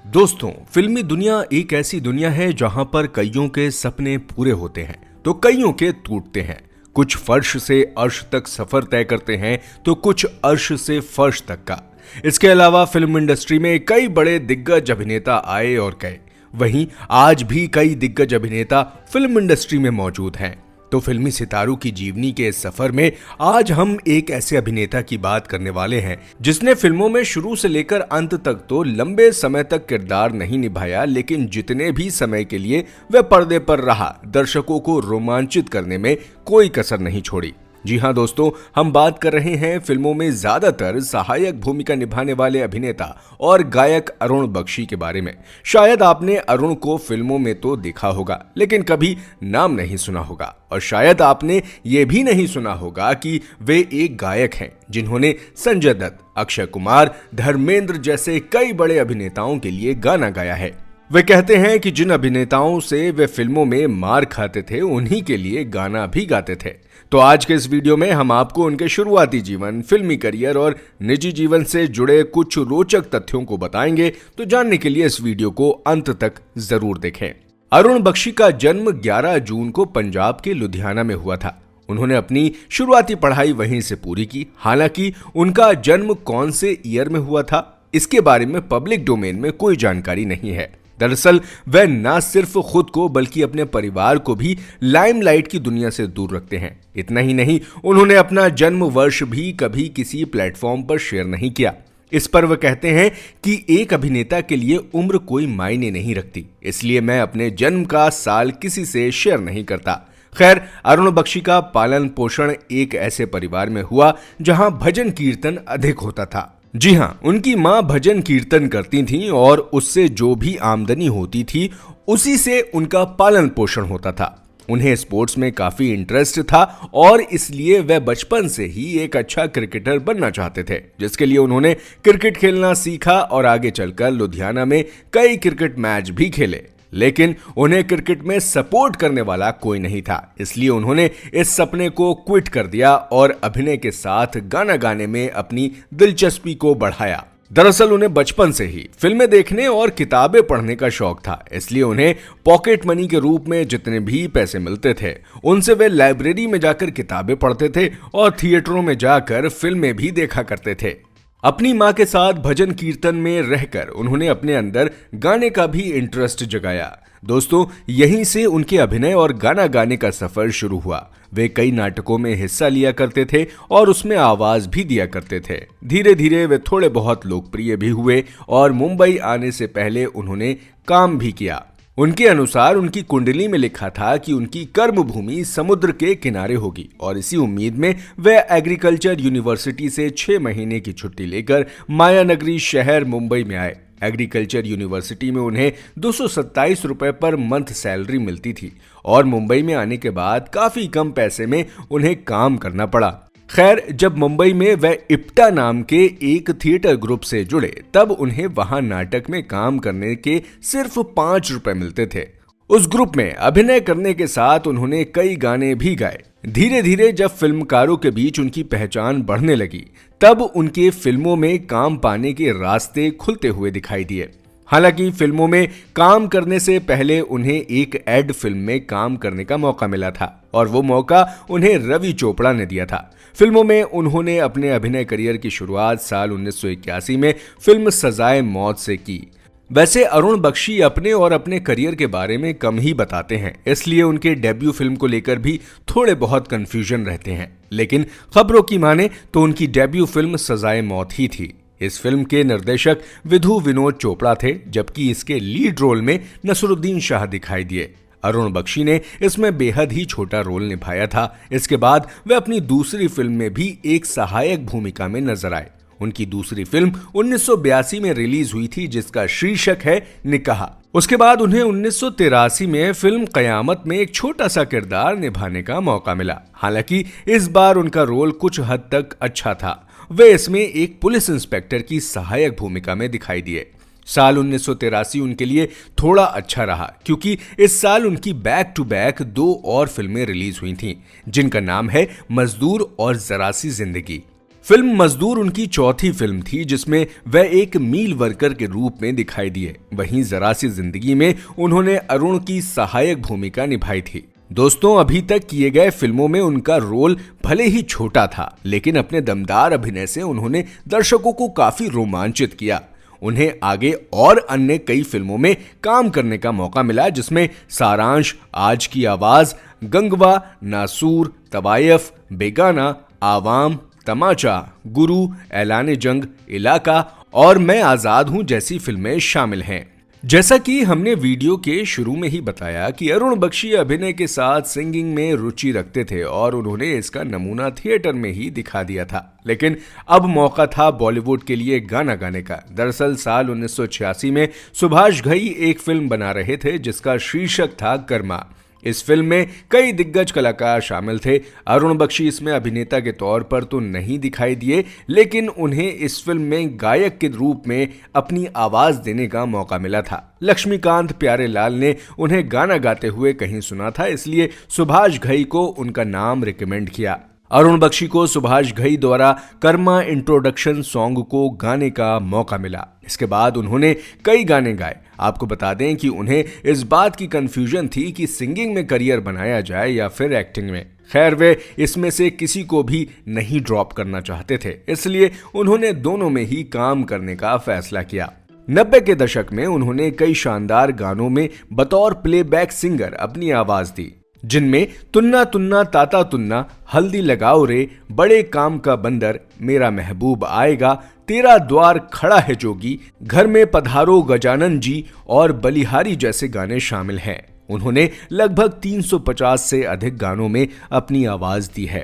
दोस्तों, फिल्मी दुनिया एक ऐसी दुनिया है जहां पर कईयों के सपने पूरे होते हैं तो कईयों के टूटते हैं। कुछ फर्श से अर्श तक सफर तय करते हैं तो कुछ अर्श से फर्श तक का। इसके अलावा फिल्म इंडस्ट्री में कई बड़े दिग्गज अभिनेता आए और गए। वहीं आज भी कई दिग्गज अभिनेता फिल्म इंडस्ट्री में मौजूद हैं। तो फिल्मी सितारों की जीवनी के इस सफर में आज हम एक ऐसे अभिनेता की बात करने वाले हैं जिसने फिल्मों में शुरू से लेकर अंत तक तो लंबे समय तक किरदार नहीं निभाया, लेकिन जितने भी समय के लिए वह पर्दे पर रहा, दर्शकों को रोमांचित करने में कोई कसर नहीं छोड़ी। जी हां दोस्तों, हम बात कर रहे हैं फिल्मों में ज्यादातर सहायक भूमिका निभाने वाले अभिनेता और गायक अरुण बख्शी के बारे में। शायद आपने अरुण को फिल्मों में तो देखा होगा, लेकिन कभी नाम नहीं सुना होगा। और शायद आपने ये भी नहीं सुना होगा कि वे एक गायक हैं जिन्होंने संजय दत्त, अक्षय कुमार, धर्मेंद्र जैसे कई बड़े अभिनेताओं के लिए गाना गाया है। वे कहते हैं कि जिन अभिनेताओं से वे फिल्मों में मार खाते थे उन्हीं के लिए गाना भी गाते थे। तो आज के इस वीडियो में हम आपको उनके शुरुआती जीवन, फिल्मी करियर और निजी जीवन से जुड़े कुछ रोचक तथ्यों को बताएंगे। तो जानने के लिए इस वीडियो को अंत तक जरूर देखें। अरुण बख्शी का जन्म 11 जून को पंजाब के लुधियाना में हुआ था। उन्होंने अपनी शुरुआती पढ़ाई वहीं से पूरी की। हालांकि उनका जन्म कौन से ईयर में हुआ था, इसके बारे में पब्लिक डोमेन में कोई जानकारी नहीं है। दरअसल वह न सिर्फ खुद को बल्कि अपने परिवार को भी लाइमलाइट की दुनिया से दूर रखते हैं। इतना ही नहीं, उन्होंने अपना जन्म वर्ष भी कभी किसी प्लेटफॉर्म पर शेयर नहीं किया। इस पर वह कहते हैं कि एक अभिनेता के लिए उम्र कोई मायने नहीं रखती, इसलिए मैं अपने जन्म का साल किसी से शेयर नहीं करता। खैर, अरुण बख्शी का पालन पोषण एक ऐसे परिवार में हुआ जहां भजन कीर्तन अधिक होता था। जी हां, उनकी मां भजन कीर्तन करती थीं और उससे जो भी आमदनी होती थी उसी से उनका पालन पोषण होता था। उन्हें स्पोर्ट्स में काफी इंटरेस्ट था और इसलिए वह बचपन से ही एक अच्छा क्रिकेटर बनना चाहते थे, जिसके लिए उन्होंने क्रिकेट खेलना सीखा और आगे चलकर लुधियाना में कई क्रिकेट मैच भी खेले। लेकिन उन्हें क्रिकेट में सपोर्ट करने वाला कोई नहीं था, इसलिए उन्होंने इस सपने को क्विट कर दिया और अभिनय के साथ गाना गाने में अपनी दिलचस्पी को बढ़ाया। दरअसल उन्हें बचपन से ही फिल्में देखने और किताबें पढ़ने का शौक था, इसलिए उन्हें पॉकेट मनी के रूप में जितने भी पैसे मिलते थे उनसे वे लाइब्रेरी में जाकर किताबें पढ़ते थे और थिएटरों में जाकर फिल्में भी देखा करते थे। अपनी मां के साथ भजन कीर्तन में रहकर उन्होंने अपने अंदर गाने का भी इंटरेस्ट जगाया। दोस्तों, यहीं से उनके अभिनय और गाना गाने का सफर शुरू हुआ। वे कई नाटकों में हिस्सा लिया करते थे और उसमें आवाज भी दिया करते थे। धीरे धीरे वे थोड़े बहुत लोकप्रिय भी हुए और मुंबई आने से पहले उन्होंने काम भी किया। उनके अनुसार उनकी कुंडली में लिखा था कि उनकी कर्म भूमि समुद्र के किनारे होगी और इसी उम्मीद में वे एग्रीकल्चर यूनिवर्सिटी से 6 महीने की छुट्टी लेकर मायानगरी शहर मुंबई में आए। एग्रीकल्चर यूनिवर्सिटी में उन्हें 227 रुपए पर मंथ सैलरी मिलती थी और मुंबई में आने के बाद काफी कम पैसे में उन्हें काम करना पड़ा। खैर, जब मुंबई में वह इप्टा नाम के एक थिएटर ग्रुप से जुड़े तब उन्हें वहां नाटक में काम करने के सिर्फ 5 रुपए मिलते थे। उस ग्रुप में अभिनय करने के साथ उन्होंने कई गाने भी गाए। धीरे धीरे जब फिल्मकारों के बीच उनकी पहचान बढ़ने लगी तब उनके फिल्मों में काम पाने के रास्ते खुलते हुए दिखाई दिए। हालांकि फिल्मों में काम करने से पहले उन्हें एक एड फिल्म में काम करने का मौका मिला था और वो मौका उन्हें रवि चोपड़ा ने दिया था। फिल्मों में उन्होंने अपने अभिनय करियर की शुरुआत साल 1981 में फिल्म सजाए मौत से की। वैसे अरुण बख्शी अपने और अपने करियर के बारे में कम ही बताते हैं, इसलिए उनके डेब्यू फिल्म को लेकर भी थोड़े बहुत कंफ्यूजन रहते हैं। लेकिन खबरों की माने तो उनकी डेब्यू फिल्म सजाए मौत ही थी। इस फिल्म के निर्देशक विधु विनोद चोपड़ा थे, जबकि इसके लीड रोल में नसरुद्दीन शाह दिखाई दिए। अरुण बख्शी ने इसमें बेहद ही छोटा रोल निभाया था। इसके बाद वे अपनी दूसरी फिल्म में भी एक सहायक भूमिका में नजर आए। उनकी दूसरी फिल्म 1982 में रिलीज हुई थी, जिसका शीर्षक है निकाह। उसके बाद उन्हें 1983 में फिल्म कयामत में एक छोटा सा किरदार निभाने का मौका मिला। हालांकि इस बार उनका रोल कुछ हद तक अच्छा था। वे इसमें एक पुलिस इंस्पेक्टर की सहायक भूमिका में दिखाई दिए। साल 1983 उनके लिए थोड़ा अच्छा रहा क्योंकि इस साल उनकी बैक टू बैक 2 और फिल्में रिलीज हुई थीं, जिनका नाम है मजदूर और जरा सी जिंदगी। फिल्म मजदूर उनकी चौथी फिल्म थी जिसमें वह एक मील वर्कर के रूप में दिखाई दिए। वहीं जरा सी जिंदगी में उन्होंने अरुण की सहायक भूमिका निभाई थी। दोस्तों, अभी तक किए गए फिल्मों में उनका रोल भले ही छोटा था, लेकिन अपने दमदार अभिनय से उन्होंने दर्शकों को काफी रोमांचित किया। उन्हें आगे और अन्य कई फिल्मों में काम करने का मौका मिला, जिसमें सारांश, आज की आवाज, गंगवा, नासूर, तवायफ, बेगाना, आवाम, तमाचा, गुरु, ऐलाने जंग, इलाका और मैं आजाद हूं जैसी फिल्में शामिल हैं। जैसा कि हमने वीडियो के शुरू में ही बताया कि अरुण बख्शी अभिनय के साथ सिंगिंग में रुचि रखते थे और उन्होंने इसका नमूना थिएटर में ही दिखा दिया था। लेकिन अब मौका था बॉलीवुड के लिए गाना गाने का। दरअसल साल 1986 में सुभाष घई एक फिल्म बना रहे थे जिसका शीर्षक था कर्मा। इस फिल्म में कई दिग्गज कलाकार शामिल थे। अरुण बख्शी इसमें अभिनेता के तौर पर तो नहीं दिखाई दिए, लेकिन उन्हें इस फिल्म में गायक के रूप में अपनी आवाज देने का मौका मिला था। लक्ष्मीकांत प्यारेलाल ने उन्हें गाना गाते हुए कहीं सुना था, इसलिए सुभाष घई को उनका नाम रिकमेंड किया। अरुण बख्शी को सुभाष घई द्वारा कर्मा इंट्रोडक्शन सॉन्ग को गाने का मौका मिला। इसके बाद उन्होंने कई गाने गाए। आपको बता दें कि उन्हें इस बात की कंफ्यूजन थी कि सिंगिंग में करियर बनाया जाए या फिर एक्टिंग में। खैर, वे इसमें से किसी को भी नहीं ड्रॉप करना चाहते थे, इसलिए उन्होंने दोनों में ही काम करने का फैसला किया। 90 के दशक में उन्होंने कई शानदार गानों में बतौर प्लेबैक सिंगर अपनी आवाज दी, जिनमें तुन्ना तुन्ना ताता तुन्ना, हल्दी लगाओ रे, बड़े काम का बंदर, मेरा महबूब आएगा, तेरा द्वार खड़ा है जोगी, घर में पधारो गजानन जी और बलिहारी जैसे गाने शामिल हैं। उन्होंने लगभग 350 से अधिक गानों में अपनी आवाज दी है।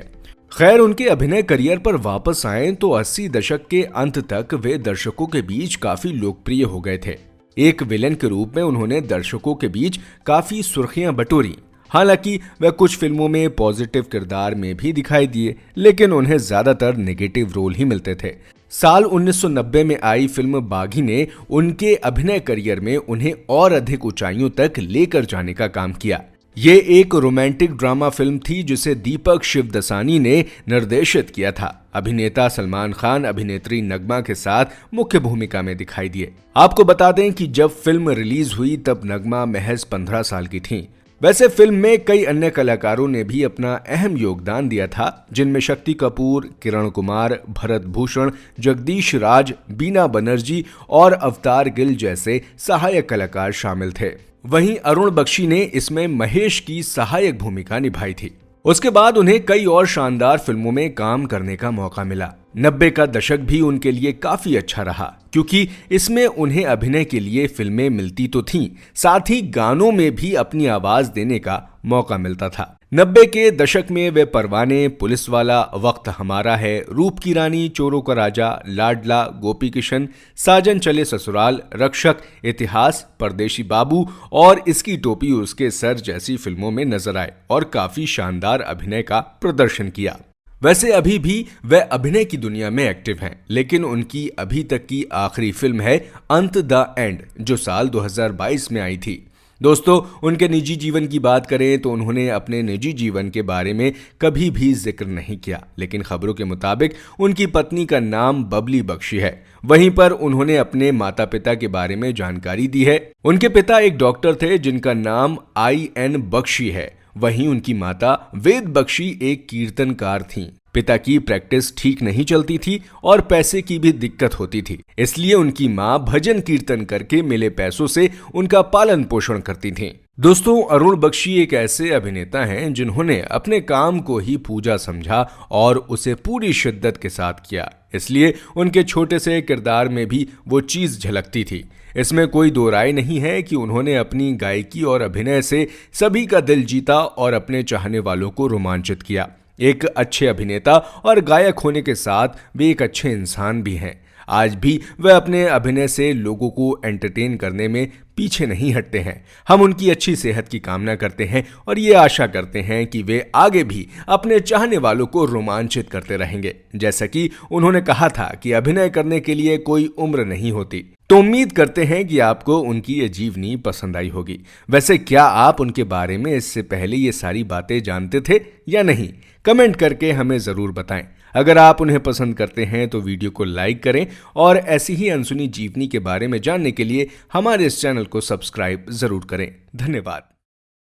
खैर, उनके अभिनय करियर पर वापस आए तो 80 दशक के अंत तक वे दर्शकों के बीच काफी लोकप्रिय हो गए थे। एक विलेन के रूप में उन्होंने दर्शकों के बीच काफी सुर्खियां बटोरी। हालांकि वह कुछ फिल्मों में पॉजिटिव किरदार में भी दिखाई दिए, लेकिन उन्हें ज्यादातर नेगेटिव रोल ही मिलते थे। साल 1990 में आई फिल्म बागी ने उनके अभिनय करियर में उन्हें और अधिक ऊंचाइयों तक लेकर जाने का काम किया। ये एक रोमांटिक ड्रामा फिल्म थी जिसे दीपक शिवदसानी ने निर्देशित किया था। अभिनेता सलमान खान अभिनेत्री नगमा के साथ मुख्य भूमिका में दिखाई दिए। आपको बता दें कि जब फिल्म रिलीज हुई तब नगमा महज 15 साल की थीं। वैसे फिल्म में कई अन्य कलाकारों ने भी अपना अहम योगदान दिया था, जिनमें शक्ति कपूर, किरण कुमार, भरत भूषण, जगदीश राज, बीना बनर्जी और अवतार गिल जैसे सहायक कलाकार शामिल थे। वहीं अरुण बख्शी ने इसमें महेश की सहायक भूमिका निभाई थी। उसके बाद उन्हें कई और शानदार फिल्मों में काम करने का मौका मिला। 90 का दशक भी उनके लिए काफी अच्छा रहा, क्योंकि इसमें उन्हें अभिनय के लिए फिल्में मिलती तो थीं, साथ ही गानों में भी अपनी आवाज देने का मौका मिलता था। 90 के दशक में वे परवाने, पुलिसवाला, वक्त हमारा है, रूप की रानी, चोरों का राजा, लाडला, गोपी किशन, साजन चले ससुराल, रक्षक, इतिहास, परदेशी बाबू और इसकी टोपी उसके सर जैसी फिल्मों में नजर आए और काफी शानदार अभिनय का प्रदर्शन किया। वैसे अभी भी वह अभिनय की दुनिया में एक्टिव हैं, लेकिन उनकी अभी तक की आखिरी फिल्म है अंत द एंड, जो साल 2022 में आई थी। दोस्तों, उनके निजी जीवन की बात करें तो उन्होंने अपने निजी जीवन के बारे में कभी भी जिक्र नहीं किया, लेकिन खबरों के मुताबिक उनकी पत्नी का नाम बबली बख्शी है। वहीं पर उन्होंने अपने माता पिता के बारे में जानकारी दी है। उनके पिता एक डॉक्टर थे जिनका नाम IN बख्शी है। वहीं उनकी माता वेद बख्शी एक कीर्तनकार थीं। पिता की प्रैक्टिस ठीक नहीं चलती थी और पैसे की भी दिक्कत होती थी, इसलिए उनकी मां भजन कीर्तन करके मिले पैसों से उनका पालन पोषण करती थीं। दोस्तों, अरुण बख्शी एक ऐसे अभिनेता हैं जिन्होंने अपने काम को ही पूजा समझा और उसे पूरी शिद्दत के साथ किया, इसलिए उनके छोटे से किरदार में भी वो चीज झलकती थी। इसमें कोई दो राय नहीं है कि उन्होंने अपनी गायकी और अभिनय से सभी का दिल जीता और अपने चाहने वालों को रोमांचित किया। एक अच्छे अभिनेता और गायक होने के साथ वे एक अच्छे इंसान भी हैं। आज भी वह अपने अभिनय से लोगों को एंटरटेन करने में पीछे नहीं हटते हैं। हम उनकी अच्छी सेहत की कामना करते हैं और ये आशा करते हैं कि वे आगे भी अपने चाहने वालों को रोमांचित करते रहेंगे। जैसा कि उन्होंने कहा था कि अभिनय करने के लिए कोई उम्र नहीं होती। तो उम्मीद करते हैं कि आपको उनकी ये जीवनी पसंद आई होगी। वैसे क्या आप उनके बारे में इससे पहले ये सारी बातें जानते थे या नहीं? कमेंट करके हमें जरूर बताएं। अगर आप उन्हें पसंद करते हैं तो वीडियो को लाइक करें और ऐसी ही अनसुनी जीवनी के बारे में जानने के लिए हमारे इस चैनल को सब्सक्राइब जरूर करें। धन्यवाद।